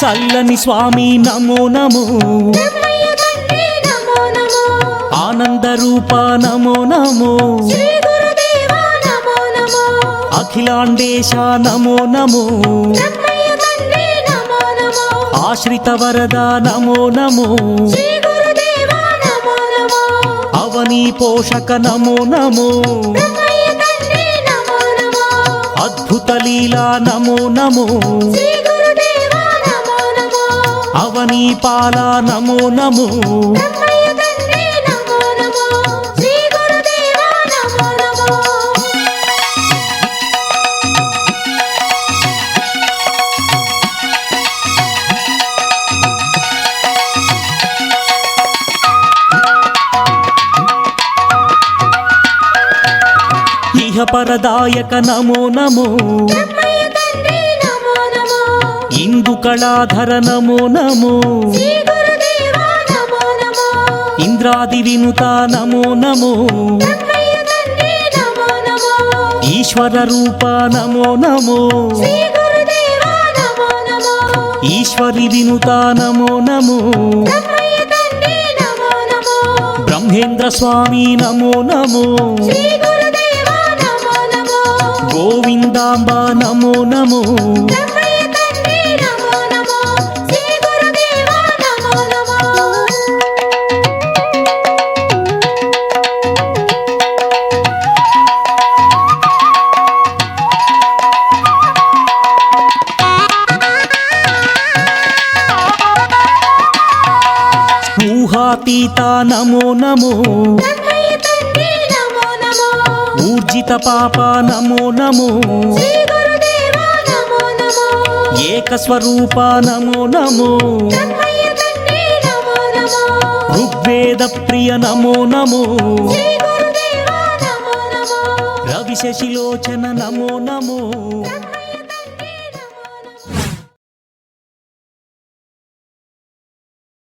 చల్లని స్వామి నమో నమో ఆనంద రూప నమో నమో అఖిలాండేశ నమో నమో ఆశ్రిత వరద నమో నమో అవని పోషక నమో నమో అద్భుత లీలా నమో నమో అవని పాల నమో నమో పరదాయక నమో నమో ఇందు కళాధర నమో నమో ఇంద్రాది వినుత నమో నమో ఈశ్వర రూప నమో నమో ఈశ్వరి వినుత నమో నమో బ్రహ్మేంద్ర స్వామి నమో నమో గోవిందాంబ నమో నమో ఊహాతీత నమో నమో ఊర్జిత పాప నమో నమో ఏకస్వరూప నమో నమో ఋగ్వేద ప్రియ నమో నమో రవిశశిలోచన నమో నమో